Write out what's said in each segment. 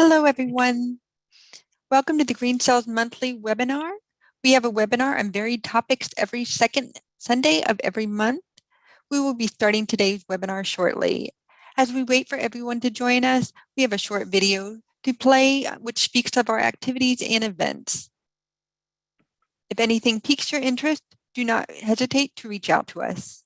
Hello, everyone. Welcome to the Green Cells Monthly webinar. We have a webinar on varied topics every second Sunday of every month. We will be starting today's webinar shortly. As we wait for everyone to join us, we have a short video to play which speaks of our activities and events. If anything piques your interest, do not hesitate to reach out to us.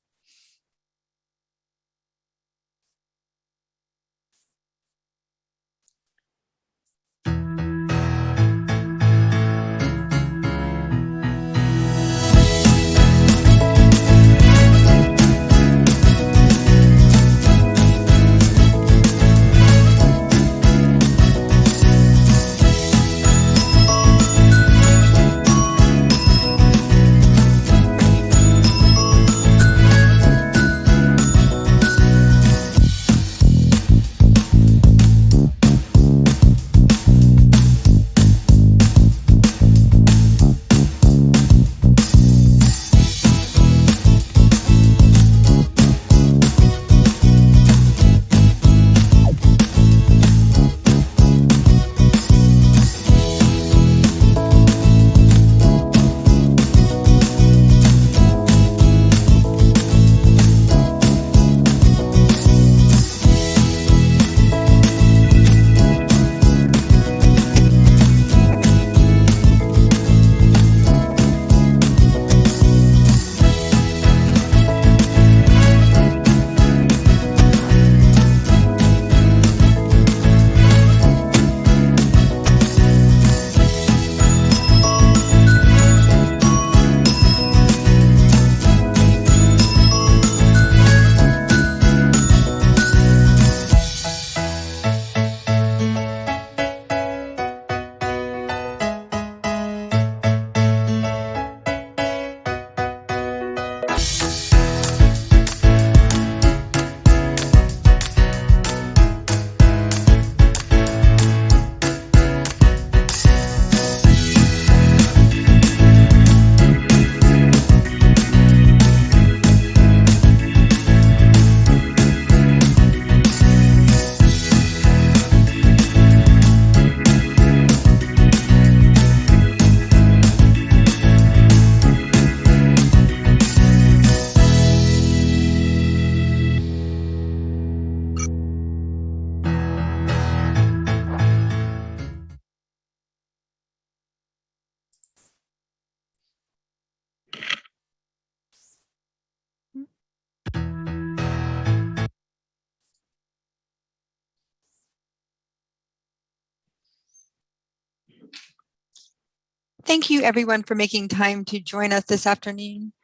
Thank you, everyone, for making time to join us this afternoon.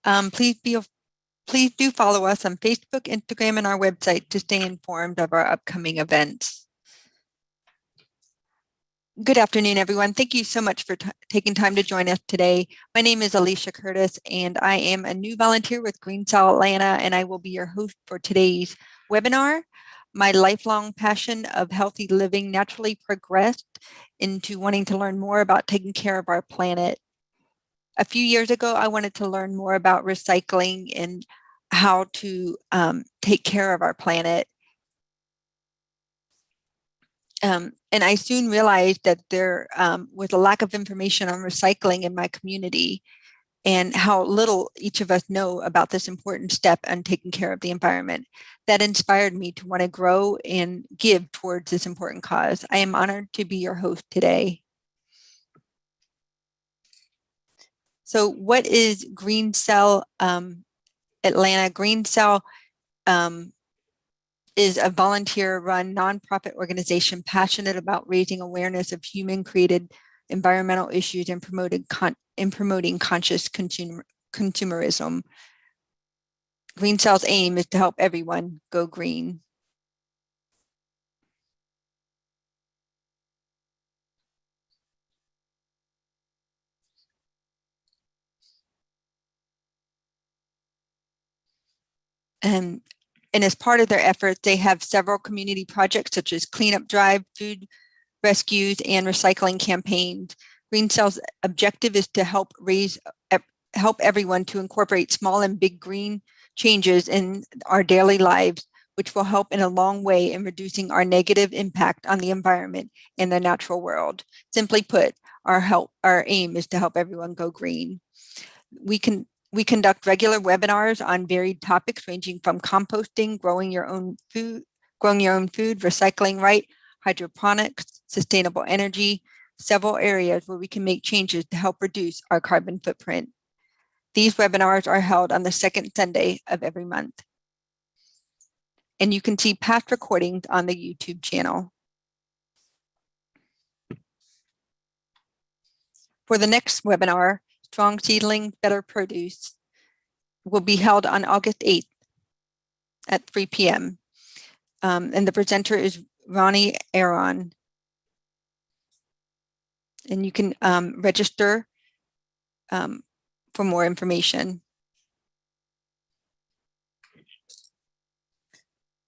Please do follow us on Facebook, Instagram, and our website to stay informed of our upcoming events. Good afternoon, everyone. Thank you so much for taking time to join us today. My name is Alicia Curtis, and I am a new volunteer with Green Cell Atlanta, and I will be your host for today's webinar. My lifelong passion of healthy living naturally progressed into wanting to learn more about taking care of our planet. A few years ago, I wanted to learn more about recycling and how to take care of our planet. And I soon realized that there was a lack of information on recycling in my community and how little each of us know about this important step on taking care of the environment. That inspired me to want to grow and give towards this important cause. I am honored to be your host today. So what is Green Cell Atlanta? Green Cell is a volunteer-run nonprofit organization passionate about raising awareness of human-created environmental issues and promoting conscious consumerism. Green Cell's aim is to help everyone go green. And as part of their efforts, they have several community projects such as cleanup drive, food rescues, and recycling campaigns. Green Cell's objective is to help everyone to incorporate small and big green changes in our daily lives which will help in a long way in reducing our negative impact on the environment and the natural world. Simply put, our aim is to help everyone go green. We conduct regular webinars on varied topics ranging from composting, growing your own food, recycling right, hydroponics, sustainable energy, several areas where we can make changes to help reduce our carbon footprint. These webinars are held on the second Sunday of every month. And you can see past recordings on the YouTube channel. For the next webinar, Strong Seedling, Better Produce, will be held on August 8th at 3 p.m. And the presenter is Ronnie Aaron. And you can register for more information.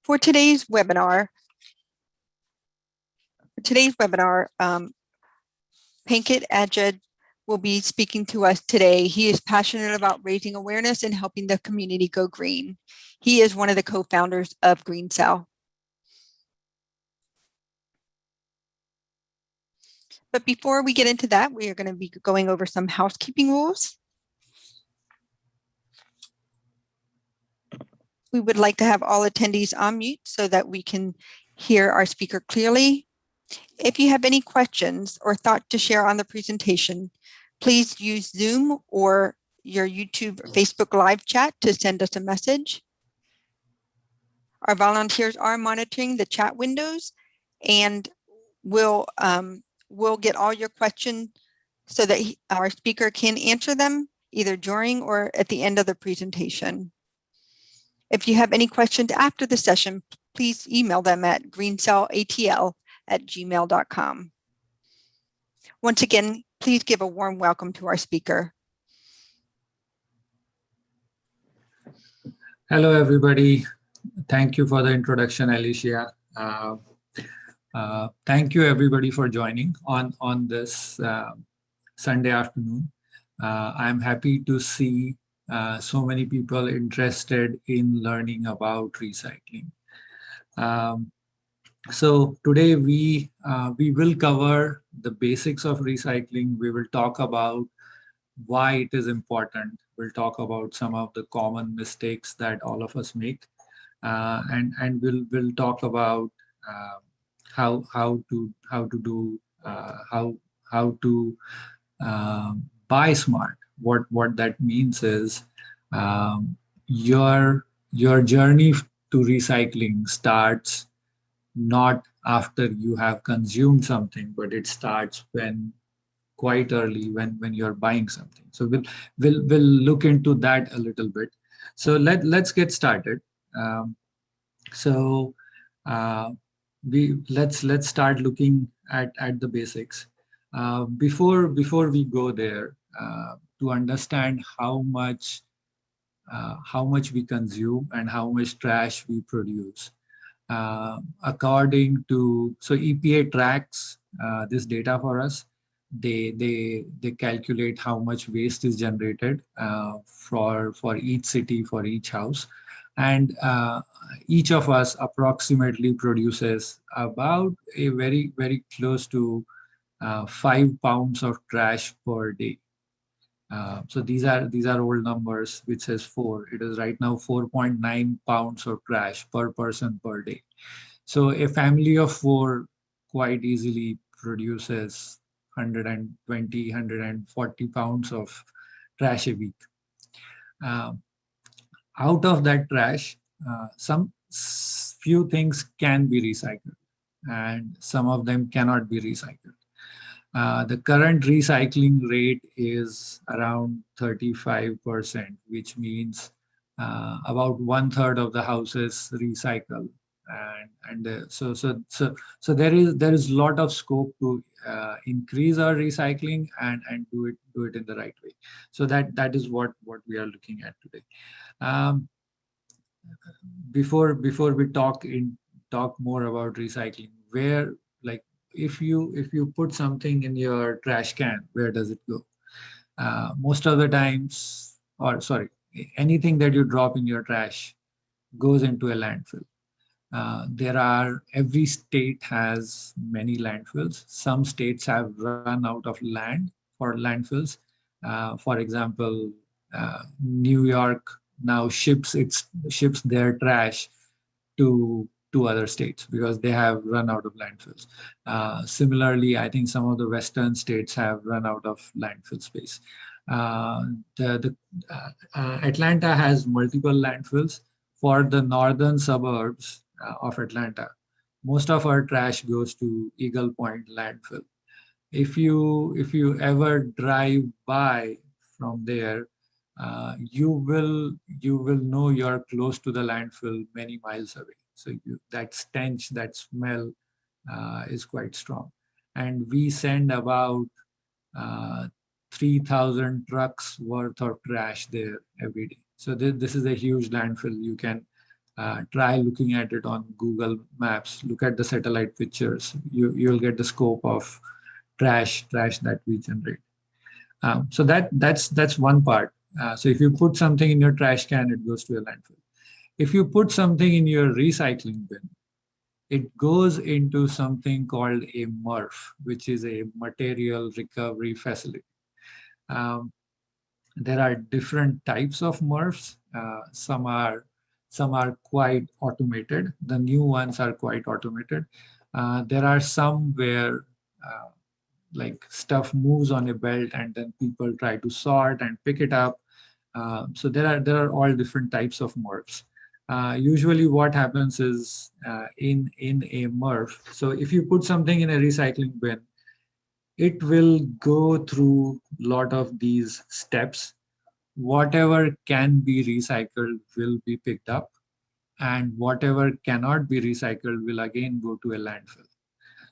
For today's webinar, Pankaj Rajankar will be speaking to us today. He is passionate about raising awareness and helping the community go green. He is one of the co-founders of GreenCell. But before we get into that, we are going to be going over some housekeeping rules. We would like to have all attendees on mute so that we can hear our speaker clearly. If you have any questions or thought to share on the presentation, please use Zoom or your YouTube or Facebook live chat to send us a message. Our volunteers are monitoring the chat windows, and we'll get all your questions so that our speaker can answer them either during or at the end of the presentation. If you have any questions after the session, please email them at greencellatl@gmail.com. Once again, please give a warm welcome to our speaker. Hello, everybody. Thank you for the introduction, Alicia. Thank you, everybody, for joining on this Sunday afternoon. I'm happy to see so many people interested in learning about recycling. So today we will cover the basics of recycling. We will talk about why it is important. We'll talk about some of the common mistakes that all of us make, and we'll talk about how to buy smart. What that means is your journey to recycling starts not after you have consumed something, but it starts quite early when you're buying something. So we'll look into that a little bit. So let's get started. Let's start looking at the basics. Before we go there, to understand how much we consume and how much trash we produce. According to, so EPA tracks this data for us. They calculate how much waste is generated for each city, for each house, and each of us approximately produces about a very close to 5 pounds of trash per day. So these are old numbers, which says 4. It is right now 4.9 pounds of trash per person per day. So a family of 4 quite easily produces 120, 140 pounds of trash a week. Out of that trash, some few things can be recycled, and some of them cannot be recycled. The current recycling rate is around 35%, which means about 1/3 of the houses recycle, so there is a lot of scope to increase our recycling and do it in the right way. So that is what we are looking at today. Before we talk more about recycling, where, like, if you put something in your trash can, where does it go? Most of the times, or sorry, anything that you drop in your trash goes into a landfill. Every state has many landfills. Some states have run out of land for landfills. For example, New York now ships their trash to other states because they have run out of landfills. Similarly, I think some of the western states have run out of landfill space. Uh, Atlanta has multiple landfills. For the northern suburbs of Atlanta, most of our trash goes to Eagle Point landfill. If you ever drive by from there, you will know you're close to the landfill many miles away. So that stench, that smell is quite strong. And we send about uh, 3,000 trucks worth of trash there every day. So this is a huge landfill. You can try looking at it on Google Maps. Look at the satellite pictures. You'll get the scope of trash that we generate. So that's one part. So if you put something in your trash can, it goes to a landfill. If you put something in your recycling bin, it goes into something called a MRF, which is a material recovery facility. Um, there are different types of MRFs. Some are quite automated. The new ones are quite automated. There are some where like stuff moves on a belt and then people try to sort and pick it up. So there are all different types of MRFs. Usually what happens is in a MRF, so if you put something in a recycling bin, it will go through a lot of these steps. Whatever can be recycled will be picked up, and whatever cannot be recycled will again go to a landfill.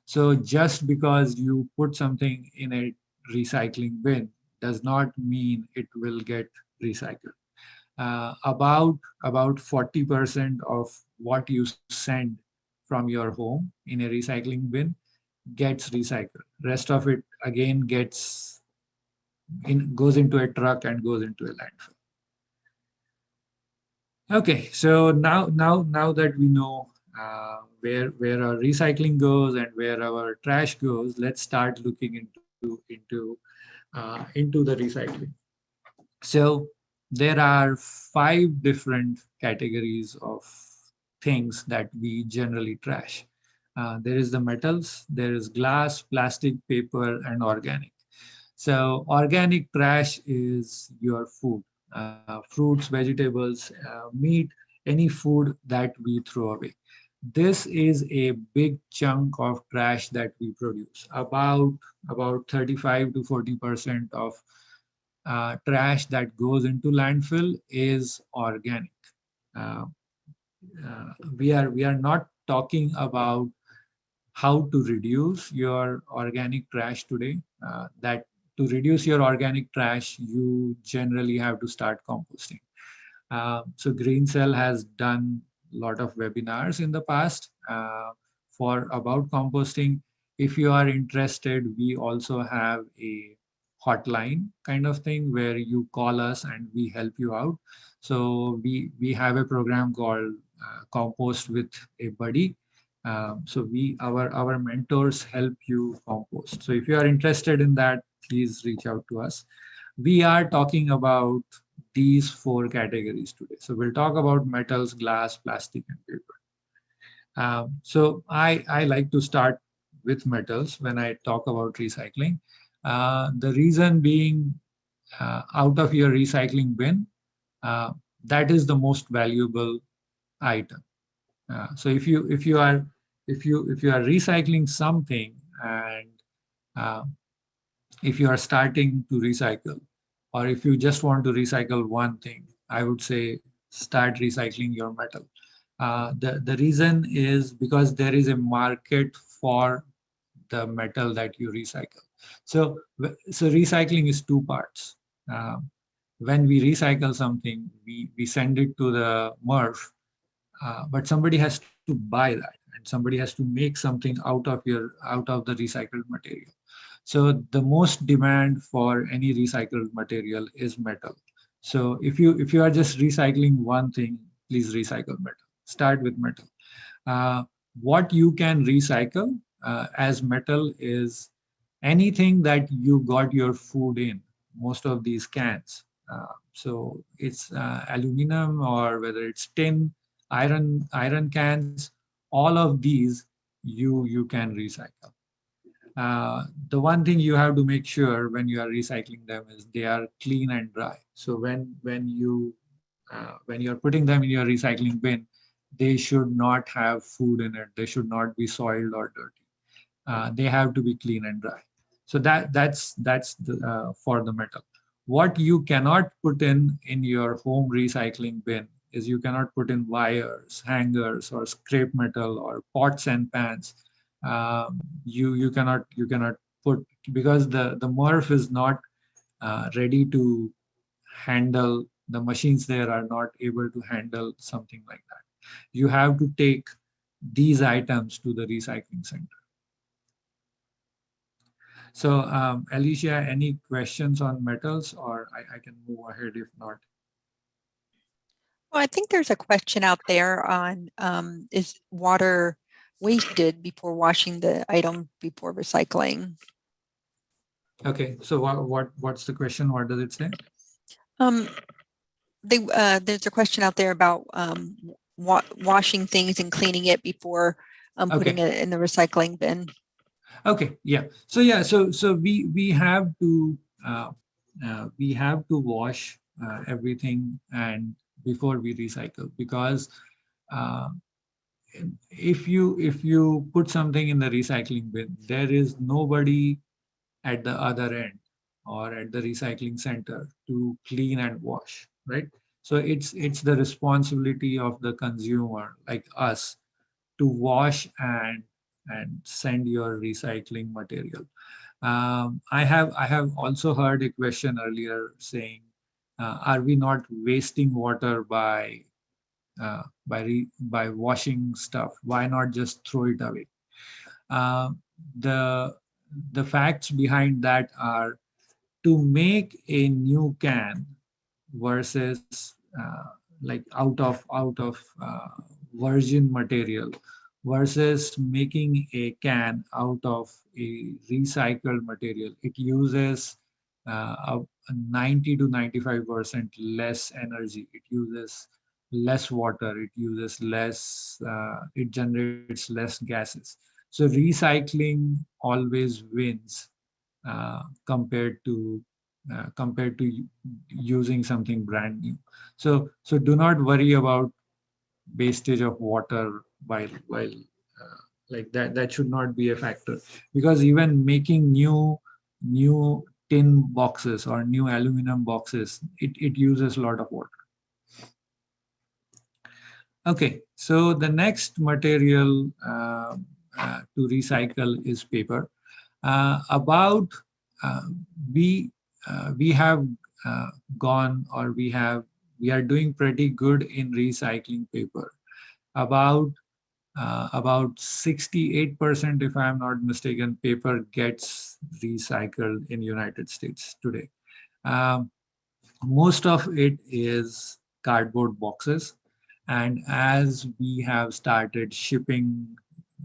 So just because you put something in a recycling bin does not mean it will get recycled. About 40% of what you send from your home in a recycling bin gets recycled. Rest of it again goes into a truck and goes into a landfill. Okay, so now that we know where our recycling goes and where our trash goes, let's start looking into the recycling. So there are five different categories of things that we generally trash. There is the metals, there is glass, plastic, paper, and organic. So organic trash is your food, fruits, vegetables, meat, any food that we throw away. This is a big chunk of trash that we produce. About 35 to 40% of trash that goes into landfill is organic. Uh, we are not talking about how to reduce your organic trash today. That to reduce your organic trash, you generally have to start composting. So Green Cell has done a lot of webinars in the past for about composting. If you are interested, we also have a hotline kind of thing where you call us and we help you out. So we have a program called Compost with a Buddy. So our mentors help you compost. So if you are interested in that, please reach out to us. We are talking about these four categories today. So we'll talk about metals, glass, plastic, and paper. So I like to start with metals when I talk about recycling. The reason being, out of your recycling bin, uh, that is the most valuable item. So if you are recycling something, and uh, if you are starting to recycle, or if you just want to recycle one thing, I would say start recycling your metal. The reason is because there is a market for the metal that you recycle. So recycling is two parts. Um, when we recycle something, we send it to the MRF, but somebody has to buy that, and somebody has to make something out of the recycled material. So the most demand for any recycled material is metal. So if you are just recycling one thing, please recycle metal. Start with metal. What you can recycle as metal is anything that you got your food in, most of these cans. So it's aluminum, or whether it's tin, iron cans, all of these you can recycle. The one thing you have to make sure when you are recycling them is they are clean and dry. So when you're putting them in your recycling bin, they should not have food in it. They should not be soiled or dirty. They have to be clean and dry. So for the metal. What you cannot put in your home recycling bin is you cannot put in wires, hangers, or scrap metal, or pots and pans. You cannot put, because the MRF is not ready to handle, the machines there are not able to handle something like that. You have to take these items to the recycling center. So, Alicia, any questions on metals, or I can move ahead if not? Well, I think there's a question out there on is water wasted before washing the item before recycling? Okay, so what's the question? What does it say? Um, there's a question out there about washing things and cleaning it before putting Okay, it in the recycling bin. okay, yeah. So yeah, so uh, we have to wash everything and before we recycle, because uh, if you put something in the recycling bin, there is nobody at the other end or at the recycling center to clean and wash, right? So it's the responsibility of the consumer, like us, to wash and send your recycling material. I have also heard a question earlier saying, are we not wasting water by washing stuff? Why not just throw it away? Uh, the the facts behind that are, to make a new can versus like out of virgin material versus making a can out of a recycled material, it uses a 90 to 95% less energy. It uses less water. It uses less. It generates less gases. So recycling always wins compared to using something brand new. So do not worry about wastage of water while like that should not be a factor, because even making new tin boxes or new aluminum boxes, it uses a lot of water. Okay, so the next material to recycle is paper. About uh, we we have gone, or we are doing pretty good in recycling paper. About 68%, if I'm not mistaken, paper gets recycled in United States today. Um, Most of it is cardboard boxes. And as we have started shipping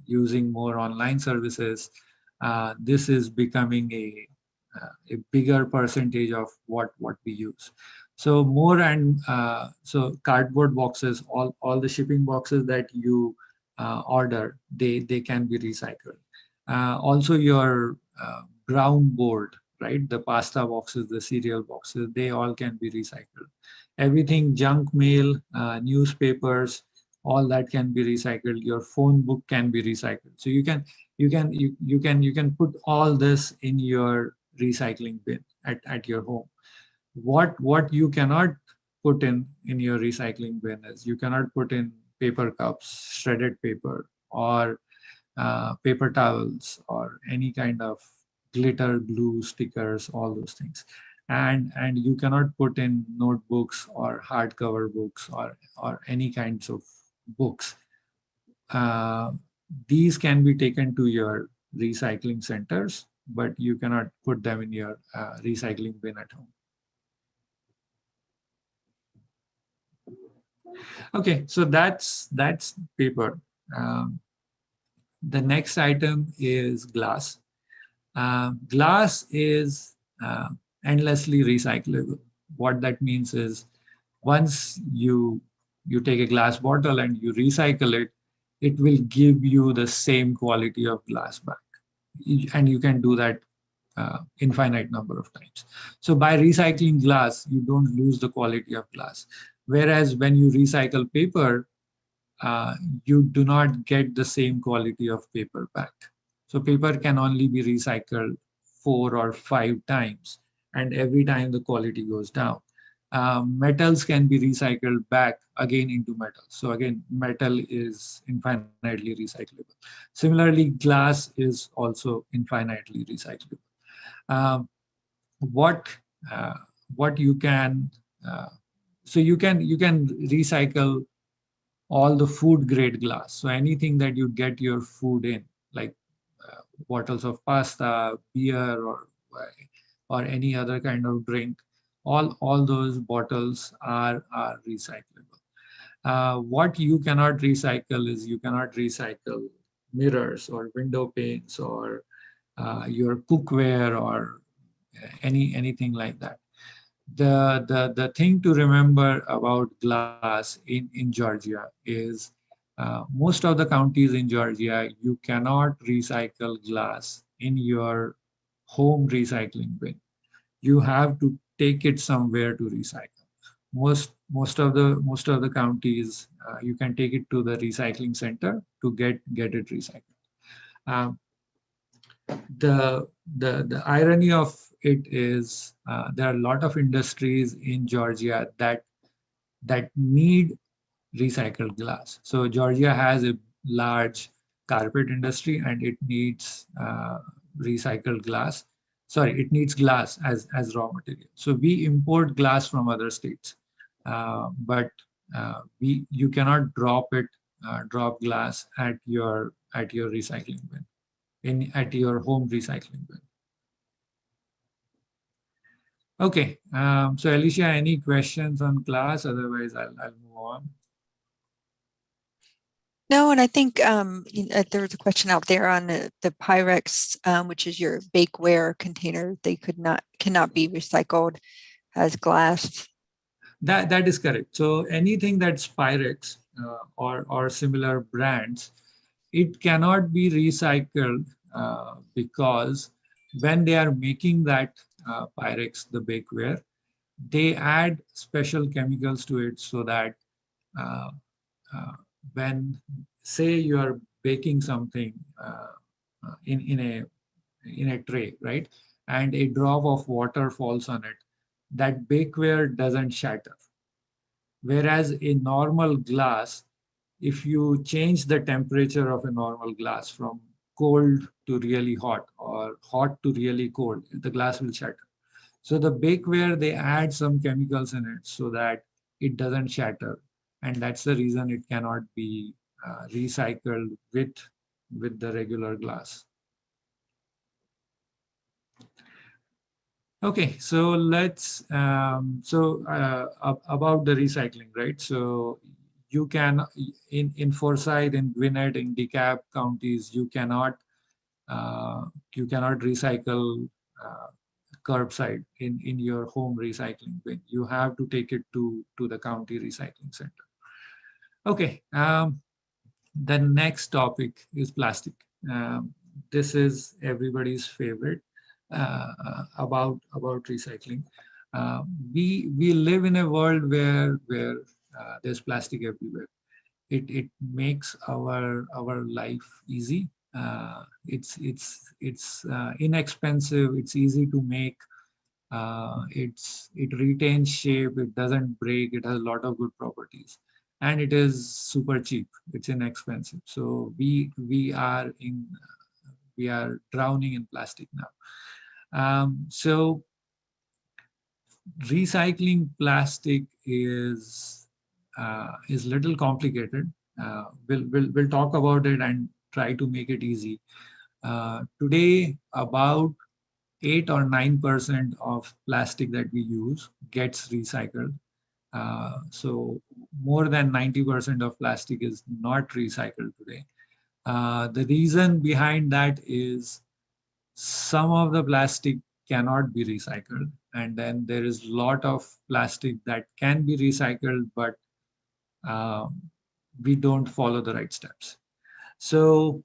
using more online services, this is becoming a bigger percentage of what we use. So so cardboard boxes, all the shipping boxes that you order, they can be recycled. Also your brown board, right? The pasta boxes, the cereal boxes, they all can be recycled. Everything, junk mail, newspapers, all that can be recycled. Your phone book can be recycled. So you can put all this in your recycling bin at your home. What you cannot put in your recycling bin is, you cannot put in paper cups, shredded paper, or paper towels, or any kind of glitter, glue, stickers, all those things. And you cannot put in notebooks or hardcover books, or any kinds of books. Uh, these can be taken to your recycling centers, but you cannot put them in your recycling bin at home. Okay, so that's paper. Um, the next item is glass. Glass is endlessly recyclable. What that means is once you take a glass bottle and you recycle it, it will give you the same quality of glass back. And you can do that infinite number of times. So by recycling glass, you don't lose the quality of glass. Whereas when you recycle paper, uh, you do not get the same quality of paper back. So paper can only be recycled 4 or 5 times, and every time the quality goes down. Metals can be recycled back again into metal. So again, metal is infinitely recyclable. Similarly, glass is also infinitely recyclable. Um, what uh, what you can uh, so you can recycle all the food grade glass. So anything that you get your food in, like bottles of pasta, beer, or any other kind of drink, all those bottles are recyclable. What you cannot recycle is you cannot recycle mirrors or window panes or your cookware or anything like that. The thing to remember about glass in Georgia is most of the counties in Georgia, you cannot recycle glass in your home recycling bin. You have to take it somewhere to recycle. Most of the counties, you can take it to the recycling center to get it recycled. Um, the irony of it is there are a lot of industries in Georgia that need recycled glass. So Georgia has a large carpet industry and it needs recycled glass. Sorry, it needs glass as raw material. So we import glass from other states, but we you cannot drop glass at your recycling bin at your home recycling bin. Okay, so Alicia, any questions on class? Otherwise, I'll move on. No, and I think there was a question out there on the Pyrex, which is your bakeware container. They cannot be recycled as glass. That is correct. So anything that's Pyrex or similar brands, it cannot be recycled because when they are making that Pyrex, the bakeware, they add special chemicals to it so that uh, uh, when say you are baking something in a tray, right, and a drop of water falls on it, that bakeware doesn't shatter. Whereas a normal glass, if you change the temperature of a normal glass from cold to really hot or hot to really cold, the glass will shatter. So the bakeware, they add some chemicals in it so that it doesn't shatter. And that's the reason it cannot be recycled with the regular glass. Okay, so about the recycling, right? So you can, in Forsyth, in Gwinnett, in DeKalb counties, uh, you cannot recycle uh, curbside in your home recycling bin. You have to take it to the county recycling center. Okay, the next topic is plastic. This is everybody's favorite about recycling. We live in a world where there's plastic everywhere. It makes our life easy. It's inexpensive. It's easy to make. It retains shape. It doesn't break. It has a lot of good properties, and it is super cheap. It's inexpensive. So we are drowning in plastic now. So recycling plastic is little complicated. We'll talk about it and try to make it easy. Today, about 8 or 9% of plastic that we use gets recycled. So more than 90% of plastic is not recycled today. The reason behind that is some of the plastic cannot be recycled, and then there is a lot of plastic that can be recycled, but um, we don't follow the right steps. So,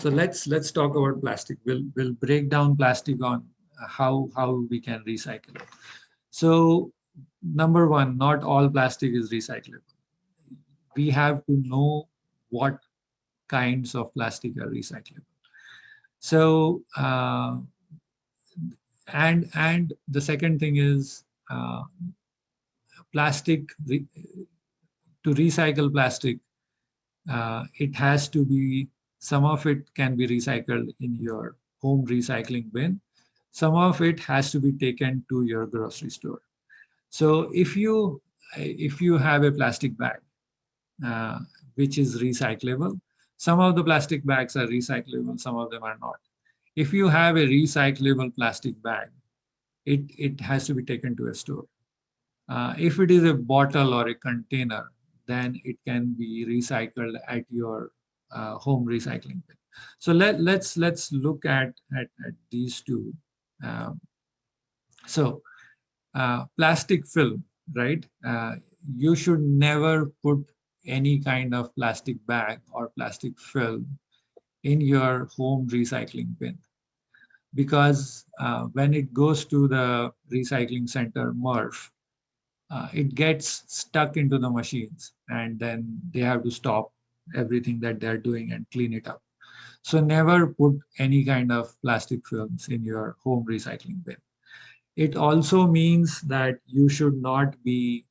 let's talk about plastic. We'll break down plastic on how we can recycle it. So, number one, not all plastic is recyclable. We have to know what kinds of plastic are recyclable. So, and the second thing is plastic. To recycle plastic, it has to be, some of it can be recycled in your home recycling bin. Some of it has to be taken to your grocery store. So if you have a plastic bag uh, which is recyclable, some of the plastic bags are recyclable, some of them are not. If you have a recyclable plastic bag, it has to be taken to a store. If it is a bottle or a container, then it can be recycled at your home recycling bin. So let's look at these two. Um, so plastic film, right? You should never put any kind of plastic bag or plastic film in your home recycling bin, because when it goes to the recycling center, MRF, it gets stuck into the machines, and then they have to stop everything that they're doing and clean it up. So never put any kind of plastic films in your home recycling bin. It also means that you should not be,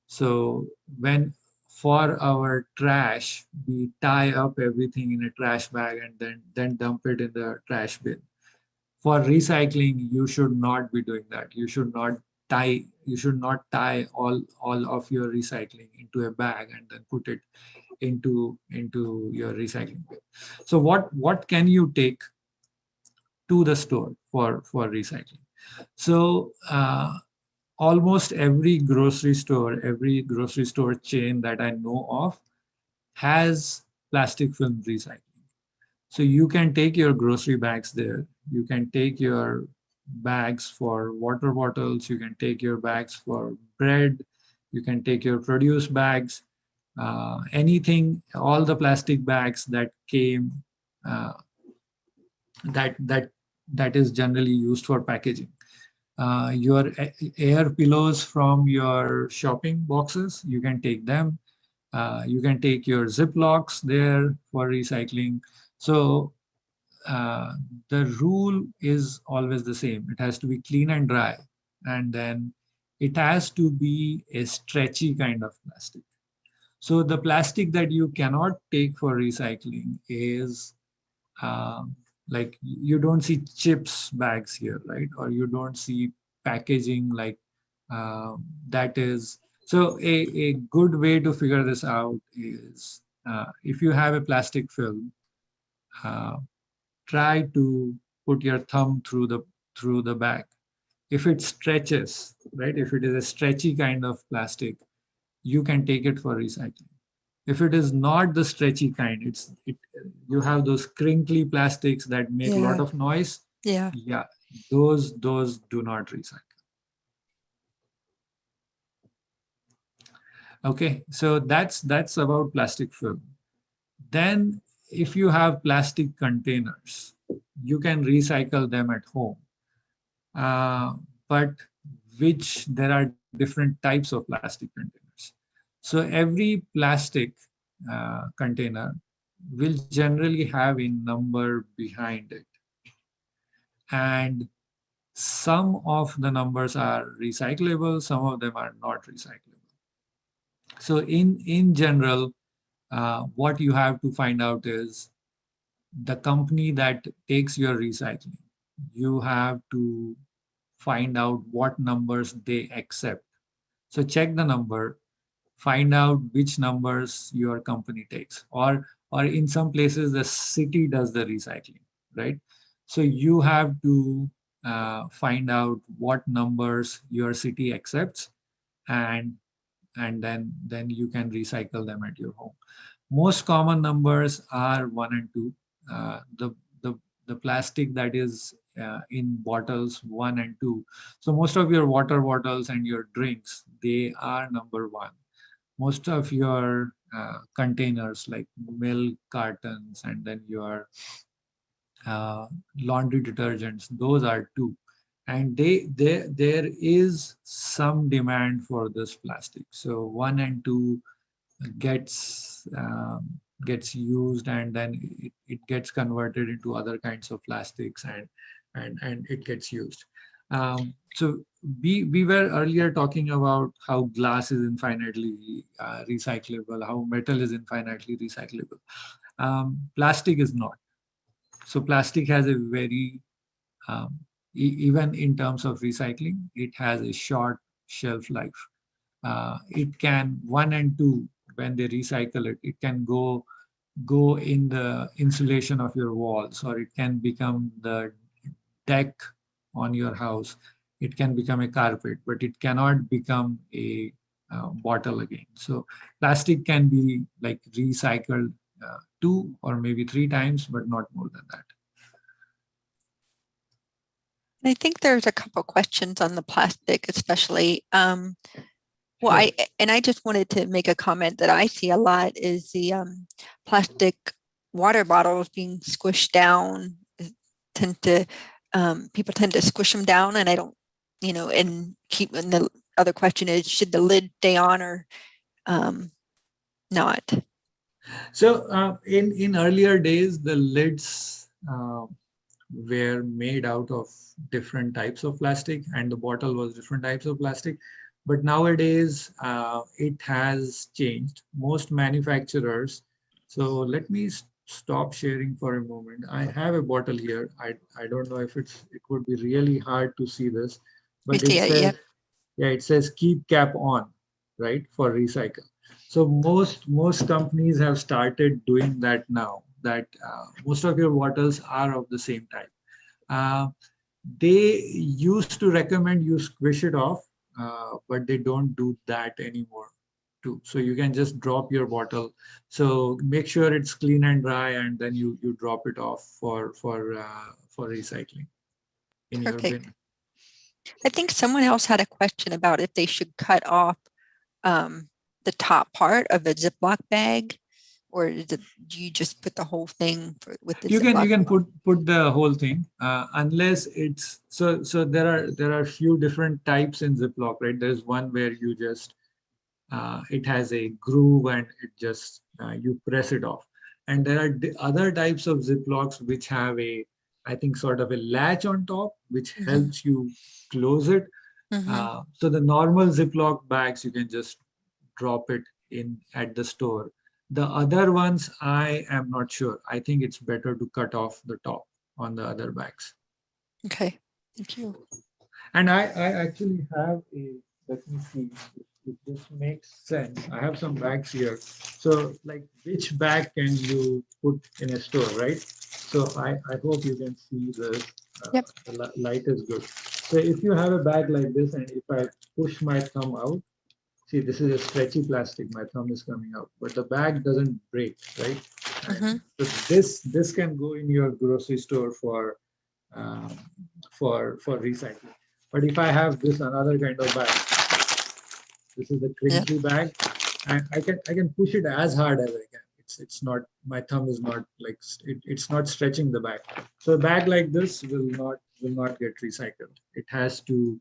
so when for our trash, we tie up everything in a trash bag and then dump it in the trash bin. For recycling, you should not be doing that. You should not tie all of your recycling into a bag and then put it into your recycling bin. So what can you take to the store for recycling? So almost every grocery store chain that I know of has plastic film recycling. So you can take your grocery bags there. You can take your bags for water bottles. You can take your bags for bread. You can take your produce bags. Anything, all the plastic bags that came, uh, that is generally used for packaging. Your air pillows from your shopping boxes, you can take them. You can take your Ziplocs there for recycling. So uh, the rule is always the same. It has to be clean and dry, and then it has to be a stretchy kind of plastic. So the plastic that you cannot take for recycling is um, like you don't see chips bags here, right? Or you don't see packaging like that is. So a good way to figure this out is if you have a plastic film, uh, try to put your thumb through the bag. If it stretches, right? If it is a stretchy kind of plastic, you can take it for recycling. If it is not the stretchy kind, you have those crinkly plastics that make a lot Yeah. of noise. Yeah. Yeah, those do not recycle. Okay, so that's about plastic film. Then if you have plastic containers, you can recycle them at home. uh, but which there are different types of plastic containers. So every plastic container will generally have a number behind it. And some of the numbers are recyclable, some of them are not recyclable. So in general, what you have to find out is the company that takes your recycling. You have to find out what numbers they accept. So check the number, find out which numbers your company takes, or in some places the city does the recycling, right? So you have to find out what numbers your city accepts, and and then you can recycle them at your home. Most common numbers are 1 and 2. The the plastic that is in bottles 1 and 2. So most of your water bottles and your drinks, they are number 1. Most of your containers like milk cartons and then your uh, laundry detergents, those are 2. And there is some demand for this plastic. So 1 and 2 gets gets used, and then it gets converted into other kinds of plastics, and it gets used. So we were earlier talking about how glass is infinitely recyclable, how metal is infinitely recyclable. Plastic is not. So plastic has a very even in terms of recycling, it has a short shelf life. It can 1 and 2, when they recycle it, it can go in the insulation of your walls, or it can become the deck on your house. It can become a carpet, but it cannot become a bottle again. So plastic can be like recycled 2 or maybe 3 times, but not more than that. I think there's a couple questions on the plastic, especially. Well, Sure. I just wanted to make a comment that I see a lot is the plastic water bottles being squished down. Tend to People tend to squish them down, and I don't, and keep. And the other question is, should the lid stay on or not? So in earlier days, the lids were made out of different types of plastic, and the bottle was different types of plastic. But nowadays, it has changed. Most manufacturers. So let me stop sharing for a moment. I have a bottle here. I don't know if it would be really hard to see this, We but see it it. says, Yep. yeah, it says keep cap on, right, for recycle. So most companies have started doing that now. That most of your bottles are of the same type. Uh, they used to recommend you squish it off, but they don't do that anymore too. So you can just drop your bottle. So make sure it's clean and dry, and then you drop it off for recycling in your bin. Perfect. I think someone else had a question about if they should cut off the top part of a Ziploc bag, or do you just put the whole thing with the You Ziploc? can put the whole thing, unless it's so there are few different types in Ziploc, right? There's one where you just it has a groove, and it just you press it off. And there are other types of Ziplocs which have a, I think, sort of a latch on top, which Mm-hmm. helps you close it. Mm-hmm. So the normal Ziploc bags, you can just drop it in at the store. The other ones, I am not sure. I think it's better to cut off the top on the other bags. Okay. Thank you. And I actually have a, let me see if this makes sense. I have some bags here. So like which bag can you put in a store, right? So I hope you can see this. Yep. The light is good. So if you have a bag like this, and if I push my thumb out, see, this is a stretchy plastic. My thumb is coming out, but the bag doesn't break, right? Mm-hmm. And so this can go in your grocery store um, for recycling. But if I have this another kind of bag, this is the Yep. crinkly bag, and I can push it as hard as I can. It's not, my thumb is not like it's not stretching the bag. So a bag like this will not get recycled. It has to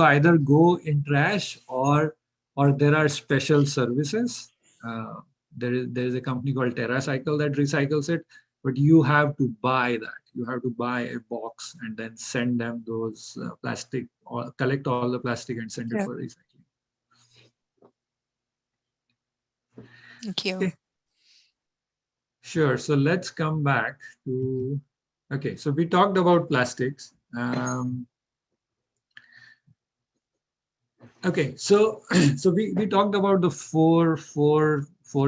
either go in trash, or there are special services. Uh, there is a company called TerraCycle that recycles it, but you have to buy that. You have to buy a box and then send them those plastic, or collect all the plastic and send it Yep. for recycling. Thank you. Okay, sure. So let's come back to, okay, so we talked about plastics. Okay, so so we talked about the four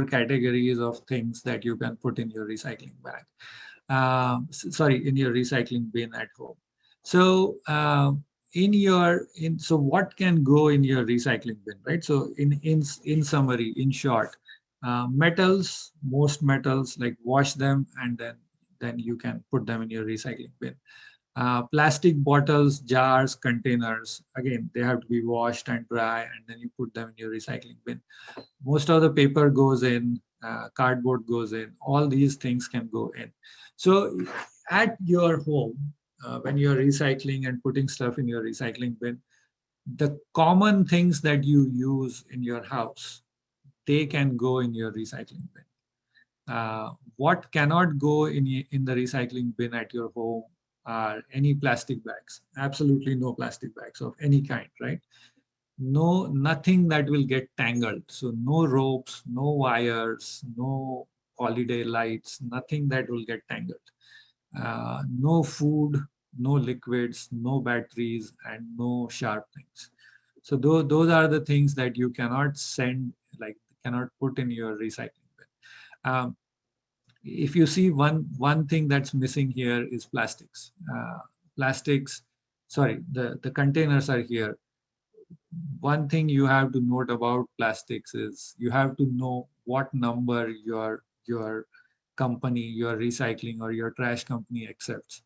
categories of things that you can put in your recycling bag. Sorry, in your recycling bin at home. So so what can go in your recycling bin, right? So in summary, in short, metals, most metals, like wash them and then you can put them in your recycling bin. Plastic bottles, jars, containers, again, they have to be washed and dry, and then you put them in your recycling bin. Most of the paper goes in, cardboard goes in, all these things can go in. So at your home, when you're recycling and putting stuff in your recycling bin, the common things that you use in your house, they can go in your recycling bin. What cannot go in the recycling bin at your home are any plastic bags. Absolutely no plastic bags of any kind, right? No, nothing that will get tangled. So no ropes, no wires, no holiday lights, nothing that will get tangled. No food, no liquids, no batteries, and no sharp things. So those are the things that you cannot send, like cannot put in your recycling bin. If you see one thing that's missing here is plastics. Plastics, sorry, the containers are here. One thing you have to note about plastics is you have to know what number your company, your recycling or your trash company accepts.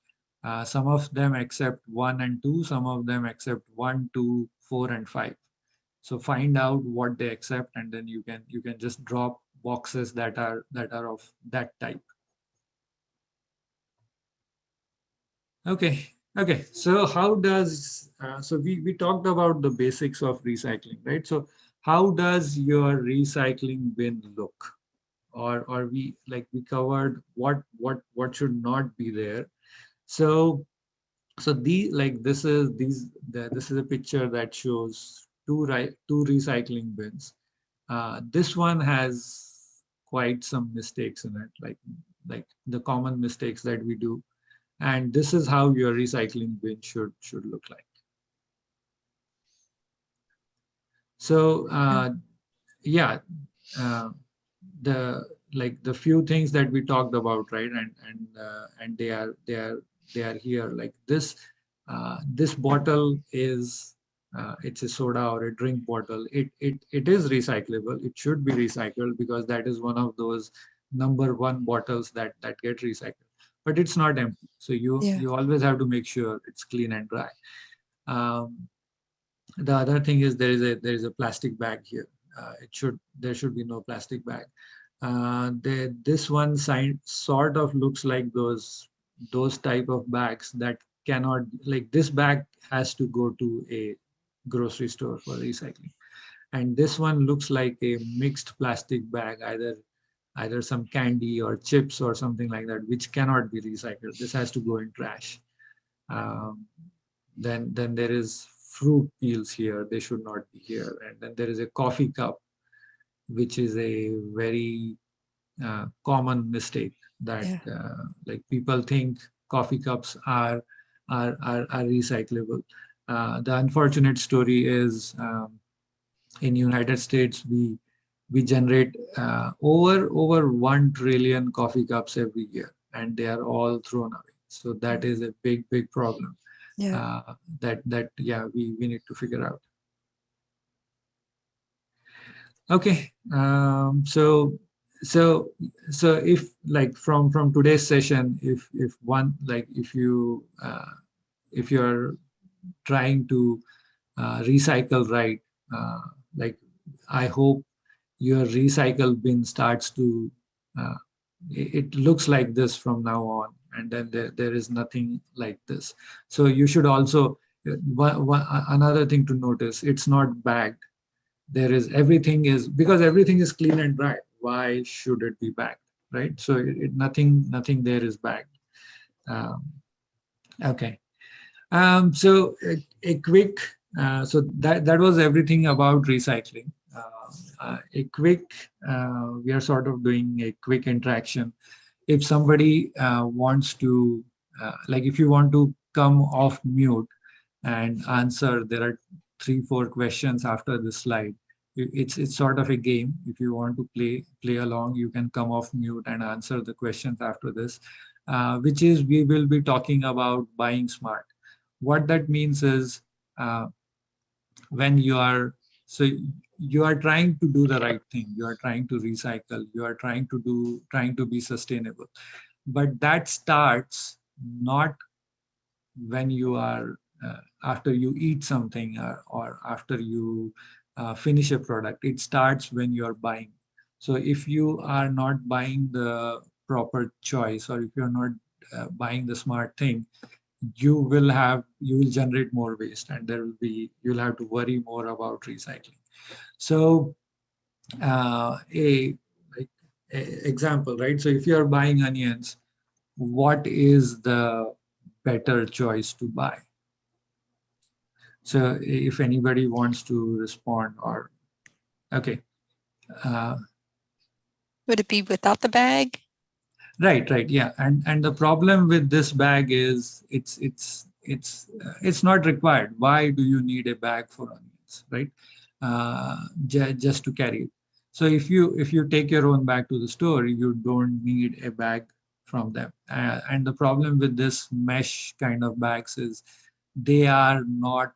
Some of them accept 1 and 2, some of them accept 1, 2, 4, and 5. So find out what they accept, and then you can just drop boxes that are of that type. Okay. Okay. So how does so we talked about the basics of recycling, right? So how does your recycling bin look? Or we covered what should not be there. So this is a picture that shows two recycling bins. This one has quite some mistakes in it, like the common mistakes that we do, and this is how your recycling bin should look like. So yeah, uh, the few things that we talked about, right? And they are here. Like this bottle is it's a soda or a drink bottle. It is recyclable. It should be recycled because that is one of those number one bottles that get recycled. But it's not empty, so you Yeah. you always have to make sure it's clean and dry. Um, the other thing is there is a plastic bag here. There should be no plastic bag. This one sign sort of looks like those type of bags that cannot, like this bag has to go to a grocery store for recycling, and this one looks like a mixed plastic bag, either some candy or chips or something like that, which cannot be recycled. This has to go in trash. Um, then there is fruit peels here. They should not be here. And then there is a coffee cup, which is a very common mistake that Yeah. like people think coffee cups are recyclable. The unfortunate story is in United States we generate over 1 trillion coffee cups every year, and they are all thrown away. So that is a big problem Yeah. that yeah we need to figure out. Okay. So so if like from today's session, if one like if you're trying to recycle right, uh, like I hope your recycle bin starts to uh, it looks like this from now on, and then there is nothing like this. So you should also another thing to notice, it's not bagged. There is everything is because everything is clean and dry. Why should it be bagged, right? So nothing there is bagged. um, okay. So a quick so that was everything about recycling. A quick we are sort of doing a quick interaction. If somebody wants to like if you want to come off mute and answer, there are 3 4 questions after this slide. It's sort of a game. If you want to play along, you can come off mute and answer the questions after this, which is we will be talking about buying smart. What that means is uh, when you are so you are trying to do the right thing, you are trying to recycle, you are trying to be sustainable, but that starts not when you are after you eat something, or after you finish a product. It starts when you are buying. So if you are not buying the proper choice, or if you're not buying the smart thing, you will generate more waste, and you'll have to worry more about recycling. So a like example, right? So if you are buying onions, what is the better choice to buy? So if anybody wants to respond, or okay, uh, Would it be without the bag? right, yeah, and the problem with this bag is it's not required. Why do you need a bag for onions, right? Just to carry it. So if you take your own bag to the store, you don't need a bag from them. And the problem with this mesh kind of bags is they are not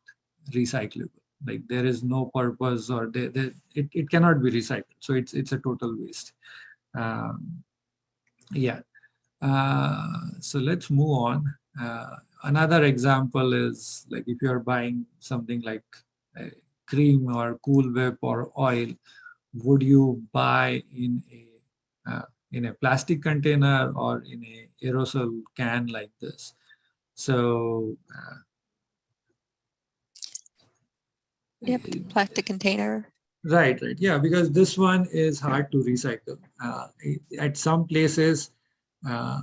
recyclable. Like there is no purpose, or it cannot be recycled. So it's a total waste. Um, yeah. So let's move on. Another example is like if you are buying something like cream or Cool Whip or oil, would you buy in a plastic container or in a aerosol can like this? So Yep, plastic container. right. Yeah, because this one is hard to recycle. At some places, uh,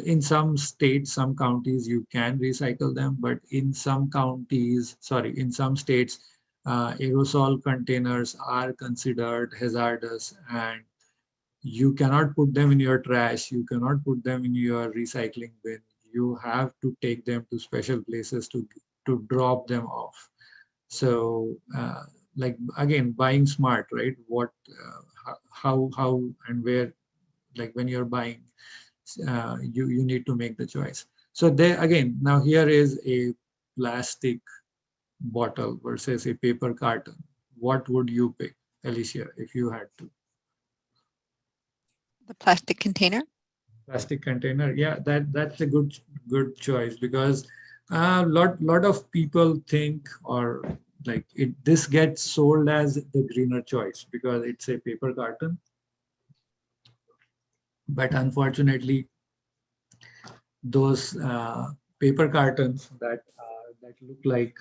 in some states, some counties, you can recycle them, but in some states, aerosol containers are considered hazardous, and you cannot put them in your trash. You cannot put them in your recycling bin. You have to take them to special places to drop them off. So like again, buying smart, right? How and where, like when you're buying, you need to make the choice. So there again, now here is a plastic bottle versus a paper carton. What would you pick, Alicia, if you had to? The plastic container. Plastic container. Yeah, that's a good choice, because a lot of people think, or like this gets sold as the greener choice because it's a paper carton, but unfortunately those paper cartons that look like,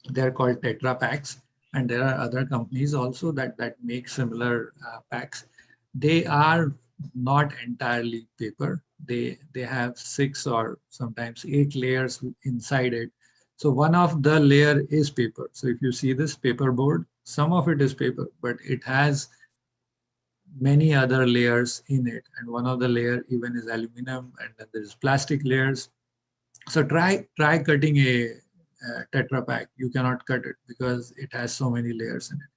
they're called Tetra packs, and there are other companies also that make similar packs. They are not entirely paper. They have 6 or sometimes 8 layers inside it. So one of the layer is paper. So if you see this paper board, some of it is paper, but it has many other layers in it, and one of the layer even is aluminum, and then there's plastic layers. So try cutting a Tetra Pak. You cannot cut it because it has so many layers in it.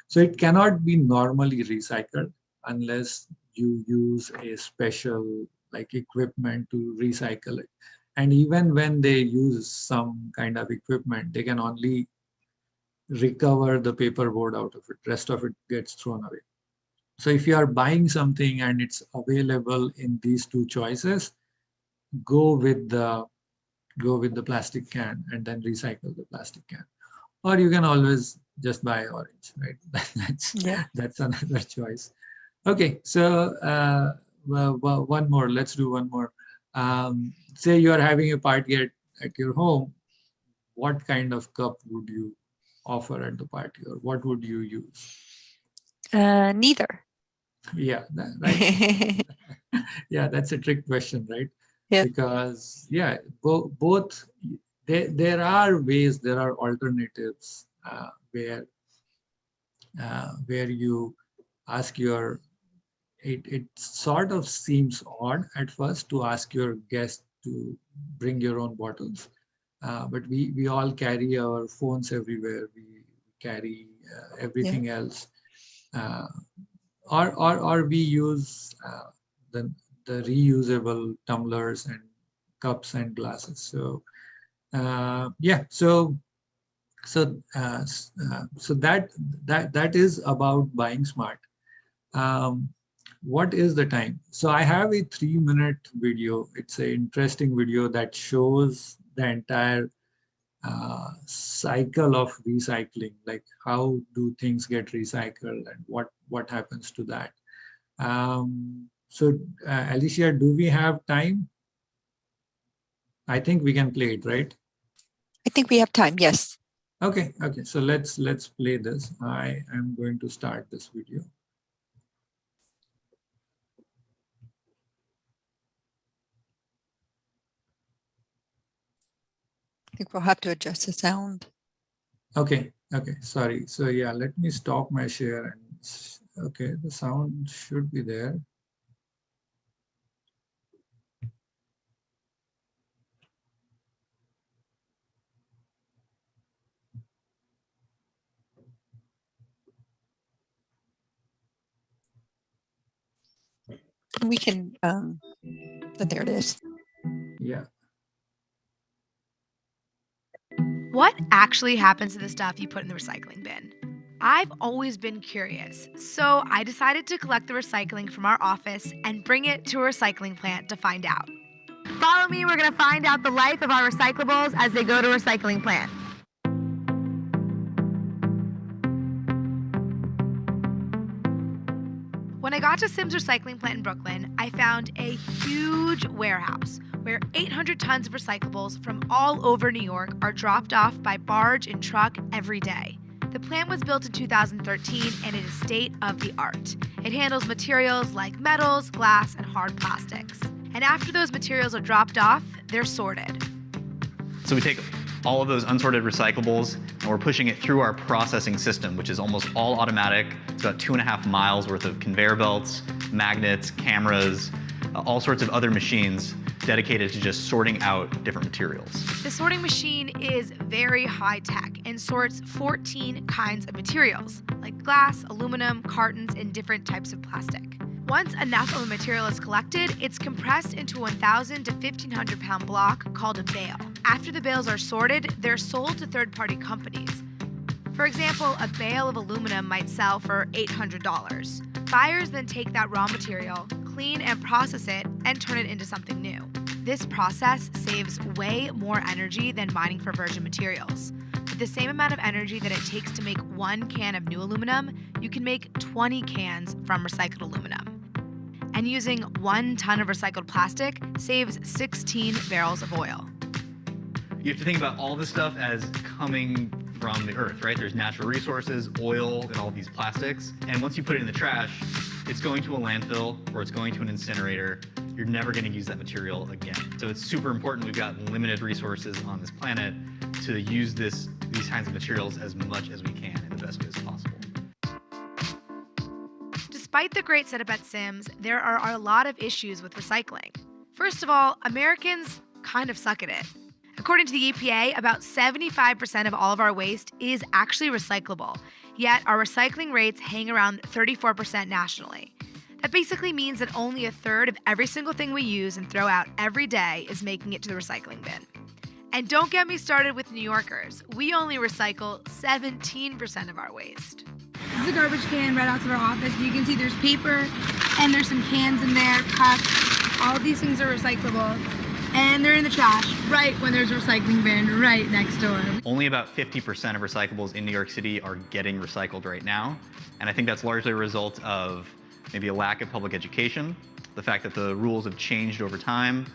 So it cannot be normally recycled unless you use a special like equipment to recycle it. And even when they use some kind of equipment, they can only recover the paper board out of it. Rest of it gets thrown away. So if you are buying something and it's available in these two choices, go with the go with the plastic can and then recycle the plastic can. Or you can always just buy orange, right? Yeah. That's another choice. Okay, so one more. Let's do one more. Say you are having a party at your home. What kind of cup would you offer at the party, or what would you use? Neither. Yeah, right. Yeah, that's a trick question, right? Yep. Because yeah, both there are ways, there are alternatives where you ask your it sort of seems odd at first to ask your guest to bring your own bottles, but we all carry our phones everywhere. We carry Yeah. everything else, uh, or we use the reusable tumblers and cups and glasses. So Yeah, so that is about buying smart. Um, what is the time? So I have a 3-minute video. It's an interesting video that shows the entire cycle of recycling, like how do things get recycled and what happens to that. Alicia, do we have time? I think we can play it, right? I think we have time. Yes. Okay, so let's play this. I am going to start this video. I think we'll have to adjust the sound. Okay, sorry. So yeah, let me stop my share and okay, the sound should be there. We can, there it is. Yeah. What actually happens to the stuff you put in the recycling bin? I've always been curious, so I decided to collect the recycling from our office and bring it to a recycling plant to find out. Follow me, we're going to find out the life of our recyclables as they go to a recycling plant. When I got to Sims Recycling Plant in Brooklyn, I found a huge warehouse where 800 tons of recyclables from all over New York are dropped off by barge and truck every day. The plant was built in 2013 and it is state of the art. It handles materials like metals, glass, and hard plastics. And after those materials are dropped off, they're sorted. So we take all of those unsorted recyclables and we're pushing it through our processing system, which is almost all automatic. It's about 2.5 miles worth of conveyor belts, magnets, cameras, all sorts of other machines dedicated to just sorting out different materials. The sorting machine is very high tech and sorts 14 kinds of materials, like glass, aluminum, cartons, and different types of plastic. Once enough of a material is collected, it's compressed into a 1,000 to 1,500 pound block called a bale. After the bales are sorted, they're sold to third-party companies. For example, a bale of aluminum might sell for $800. Buyers then take that raw material, clean and process it, and turn it into something new. This process saves way more energy than mining for virgin materials. With the same amount of energy that it takes to make 1 can of new aluminum, you can make 20 cans from recycled aluminum. And using 1 ton of recycled plastic saves 16 barrels of oil. You have to think about all this stuff as coming from the earth, right? There's natural resources, oil, and all these plastics. And once you put it in the trash, it's going to a landfill or it's going to an incinerator. You're never going to use that material again. So it's super important. We've got limited resources on this planet to use these kinds of materials as much as we can in the best ways possible. Despite the great setup at Sims, there are a lot of issues with recycling. First of all, Americans kind of suck at it. According to the EPA, about 75% of all of our waste is actually recyclable, yet our recycling rates hang around 34% nationally. That basically means that only a third of every single thing we use and throw out every day is making it to the recycling bin. And don't get me started with New Yorkers. We only recycle 17% of our waste. This is a garbage can right outside our office. You can see there's paper and there's some cans in there, cups. All of these things are recyclable. And they're in the trash right when there's a recycling bin right next door. Only about 50% of recyclables in New York City are getting recycled right now. And I think that's largely a result of maybe a lack of public education, the fact that the rules have changed over time.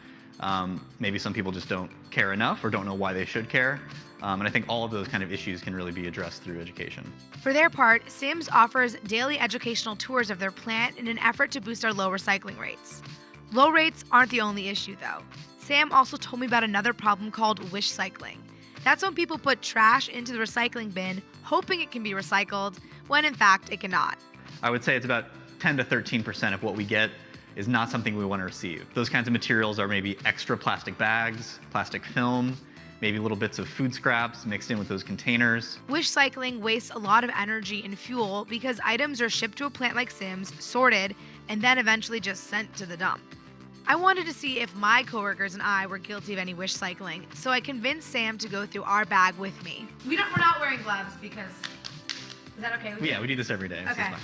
Maybe some people just don't care enough or don't know why they should care. And I think all of those kind of issues can really be addressed through education. For their part, Sims offers daily educational tours of their plant in an effort to boost our low recycling rates. Low rates aren't the only issue, though. Sam also told me about another problem called wish cycling. That's when people put trash into the recycling bin, hoping it can be recycled, when in fact it cannot. I would say it's about 10 to 13% of what we get is not something we want to receive. Those kinds of materials are maybe extra plastic bags, plastic film, maybe little bits of food scraps mixed in with those containers. Wish cycling wastes a lot of energy and fuel because items are shipped to a plant like Sims, sorted, and then eventually just sent to the dump. I wanted to see if my coworkers and I were guilty of any wish cycling, so I convinced Sam to go through our bag with me. We're not wearing gloves because, is that okay with you? Yeah, we do this every day. So it's Okay. fine.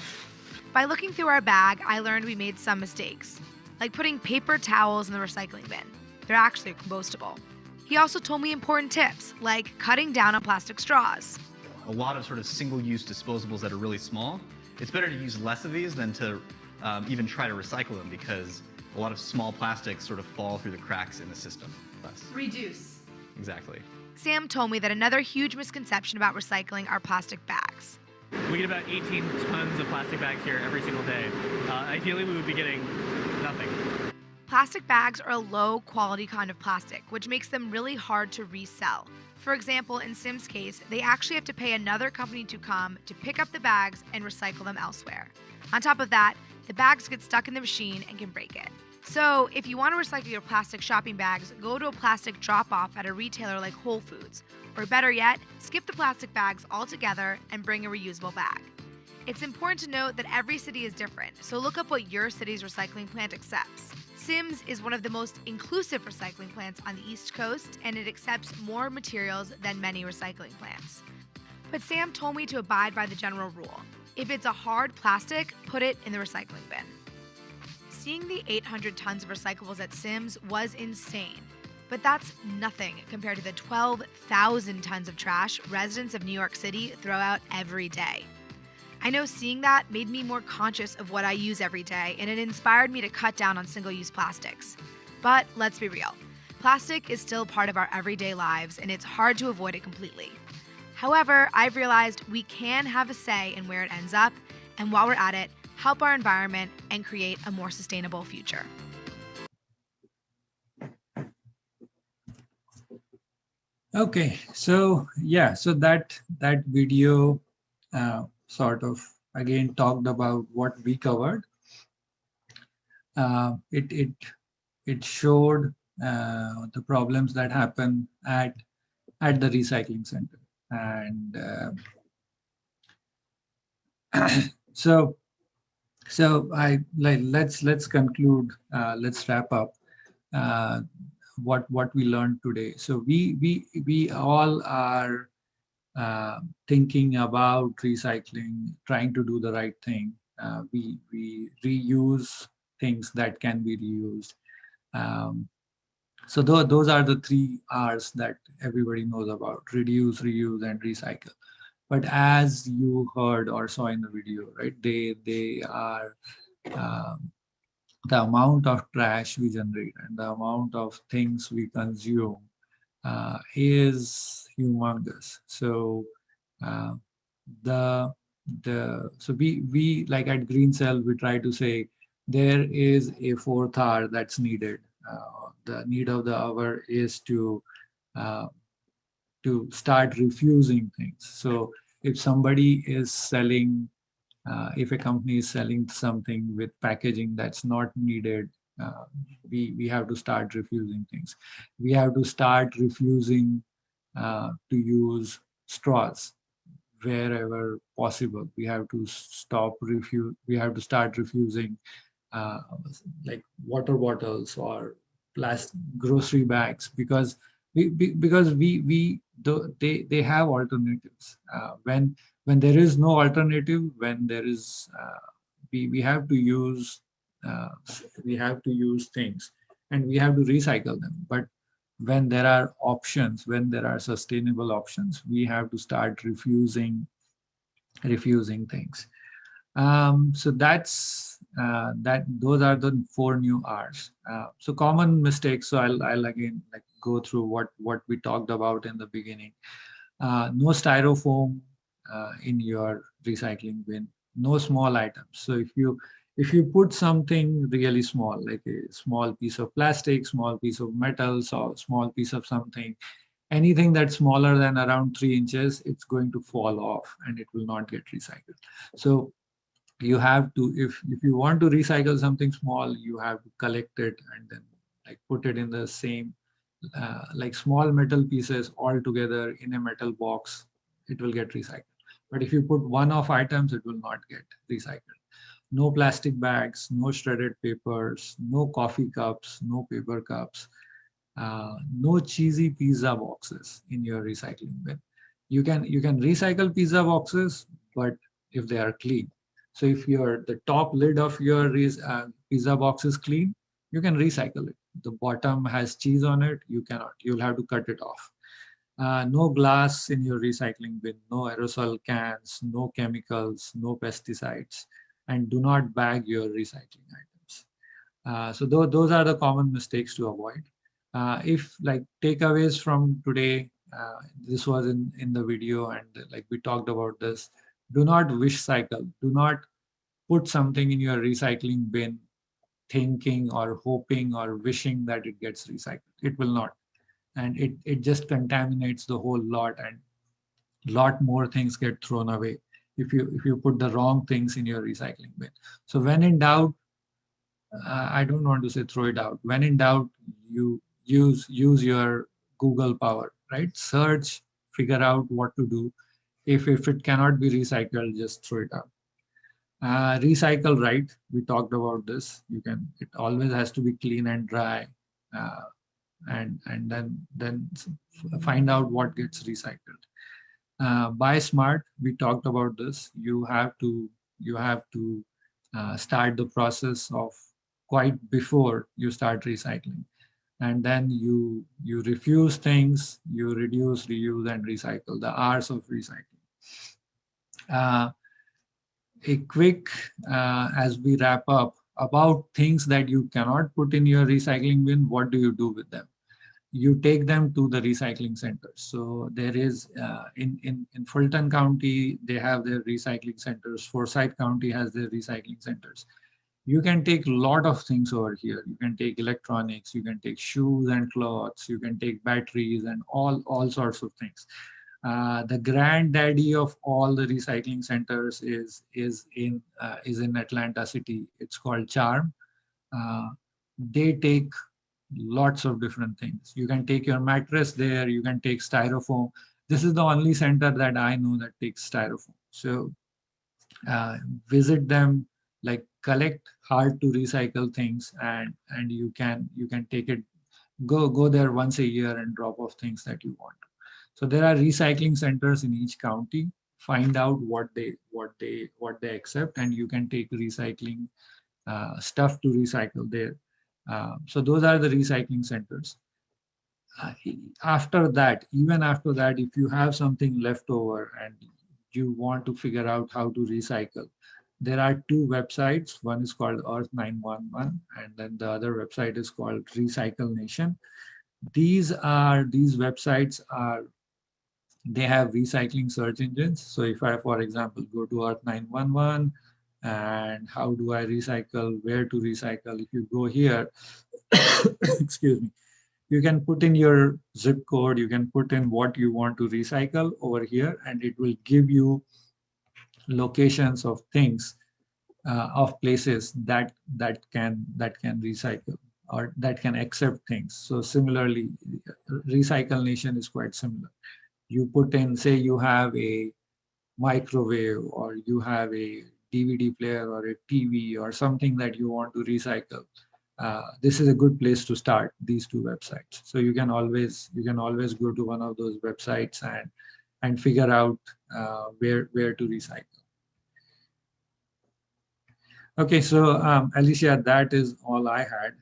By looking through our bag, I learned we made some mistakes, like putting paper towels in the recycling bin. They're actually compostable. He also told me important tips, like cutting down on plastic straws. A lot of sort of single-use disposables that are really small, it's better to use less of these than to even try to recycle them, because a lot of small plastics sort of fall through the cracks in the system. Reduce. Exactly. Sam told me that another huge misconception about recycling are plastic bags. We get about 18 tons of plastic bags here every single day. Ideally, we would be getting nothing. Plastic bags are a low-quality kind of plastic, which makes them really hard to resell. For example, in Sim's case, they actually have to pay another company to come to pick up the bags and recycle them elsewhere. On top of that, the bags get stuck in the machine and can break it. So, if you want to recycle your plastic shopping bags, go to a plastic drop-off at a retailer like Whole Foods. Or better yet, skip the plastic bags altogether and bring a reusable bag. It's important to note that every city is different, so look up what your city's recycling plant accepts. Sim's is one of the most inclusive recycling plants on the East Coast, and it accepts more materials than many recycling plants. But Sam told me to abide by the general rule. If it's a hard plastic, put it in the recycling bin. Seeing the 800 tons of recyclables at Sim's was insane. But that's nothing compared to the 12,000 tons of trash residents of New York City throw out every day. I know seeing that made me more conscious of what I use every day, and it inspired me to cut down on single-use plastics. But let's be real, plastic is still part of our everyday lives, and it's hard to avoid it completely. However, I've realized we can have a say in where it ends up, and while we're at it, help our environment and create a more sustainable future. Okay, so yeah, so that video sort of again talked about what we covered. It showed the problems that happen at the recycling center, and so I like let's conclude. Let's wrap up what we learned today. So we all are thinking about recycling, trying to do the right thing. We reuse things that can be reused. So those are the 3 R's that everybody knows about: reduce, reuse, and recycle. But as you heard or saw in the video, right, they are the amount of trash we generate and the amount of things we consume is humongous. So so we like at Green Cell, we try to say there is a 4th R that's needed. The need of the hour is to start refusing things. So if somebody is selling, if a company is selling something with packaging that's not needed, we have to start refusing things. We have to start refusing to use straws wherever possible. We have to we have to start refusing like water bottles or plastic grocery bags, because they have alternatives. When there is no alternative, when there is we have to use things, and we have to recycle them. But when there are options, when there are sustainable options, we have to start refusing things. So that's those are the 4 new R's. So common mistakes. So I'll again like go through what we talked about in the beginning. No styrofoam in your recycling bin. No small items. So if you put something really small, like a small piece of plastic, small piece of metal, so small piece of something, anything that's smaller than around 3 inches, it's going to fall off and it will not get recycled. So you have to, if you want to recycle something small, you have to collect it and then like put it in the same like small metal pieces all together in a metal box, it will get recycled. But if you put one-off items, it will not get recycled. No plastic bags, no shredded papers, no coffee cups, no paper cups, no cheesy pizza boxes in your recycling bin. You can recycle pizza boxes, but if they are clean. So if the top lid of your pizza box is clean, you can recycle it. The bottom has cheese on it, you cannot. You'll have to cut it off. No glass in your recycling bin, no aerosol cans, no chemicals, no pesticides, and do not bag your recycling items. So those are the common mistakes to avoid. If like takeaways from today, this was in the video and like we talked about this, do not wish cycle. Do not put something in your recycling bin thinking or hoping or wishing that it gets recycled. It will not. And it just contaminates the whole lot, and lot more things get thrown away if you put the wrong things in your recycling bin. So when in doubt, I don't want to say throw it out. When in doubt, you use your Google power, right? Search, figure out what to do. If it cannot be recycled, just throw it out. Recycle right. We talked about this. It always has to be clean and dry, uh, and then find out what gets recycled. Buy smart. We talked about this. You have to start the process of quite before you start recycling, and then you refuse things, you reduce, reuse, and recycle. The hours of recycling. Uh, a quick as we wrap up about things that you cannot put in your recycling bin. What do you do with them? You take them to the recycling centers. So there is in Fulton County, they have their recycling centers. Forsyth County has their recycling centers. You can take a lot of things over here. You can take electronics, you can take shoes and clothes, you can take batteries and all sorts of things. The granddaddy of all the recycling centers is in Atlanta City. It's called Charm. Uh, they take lots of different things. You can take your mattress there, you can take styrofoam. This is the only center that I know that takes styrofoam. So uh, visit them, like collect hard to recycle things, and you can take it, go there once a year and drop off things that you want. So there are recycling centers in each county. Find out what they accept, and you can take recycling stuff to recycle there. So those are the recycling centers. Even after that, if you have something left over and you want to figure out how to recycle, there are two websites. One is called Earth 911, and then the other website is called Recycle Nation. These websites they have recycling search engines. So if I, for example, go to Earth 911 and how do I recycle, where to recycle, if you go here, excuse me, you can put in your zip code, you can put in what you want to recycle over here, and it will give you locations of things, of places that can recycle or that can accept things. So similarly, Recycle Nation is quite similar. You put in, say you have a microwave or you have a DVD player or a TV or something that you want to recycle. This is a good place to start, these two websites. So you can always go to one of those websites and figure out where to recycle. Okay, so Alicia, that is all I had.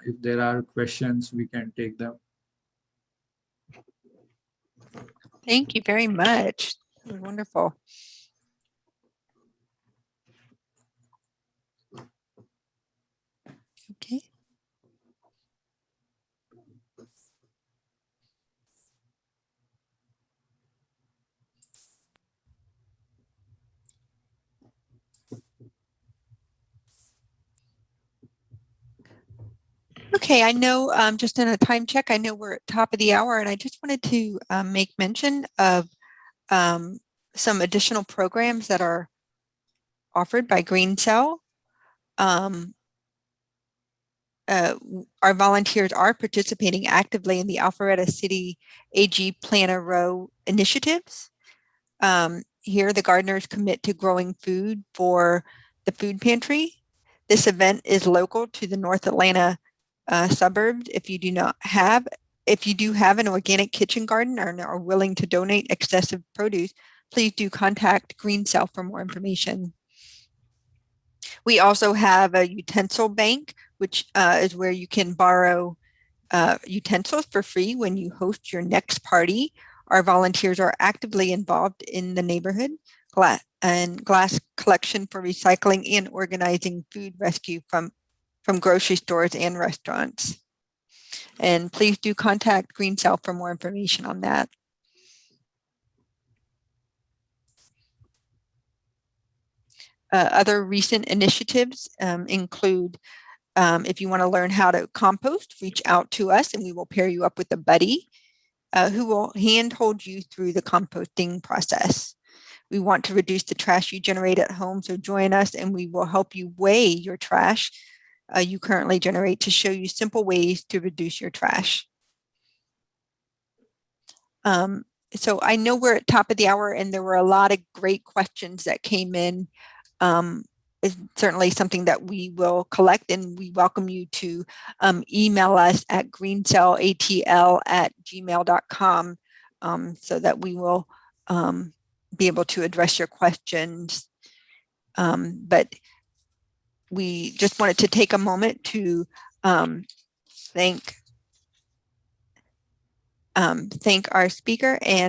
If there are questions, we can take them. Thank you very much. That was wonderful. Okay. Okay, I know just in a time check, I know we're at top of the hour, and I just wanted to make mention of some additional programs that are offered by Green Cell. Our volunteers are participating actively in the Alpharetta City AG Plant a Row initiatives. Here, the gardeners commit to growing food for the food pantry. This event is local to the North Atlanta suburbs. If you do have an organic kitchen garden or are willing to donate excessive produce, please do contact Green Cell for more information. We also have a utensil bank, which is where you can borrow utensils for free when you host your next party. Our volunteers are actively involved in the neighborhood glass collection for recycling and organizing food rescue from grocery stores and restaurants. And please do contact Green Cell for more information on that. Other recent initiatives include if you want to learn how to compost, reach out to us and we will pair you up with a buddy who will handhold you through the composting process. We want to reduce the trash you generate at home, so join us and we will help you weigh your trash you currently generate to show you simple ways to reduce your trash. So I know we're at top of the hour and there were a lot of great questions that came in. Is certainly something that we will collect, and we welcome you to email us at greencellatl@gmail.com so that we will be able to address your questions. But we just wanted to take a moment to thank our speaker and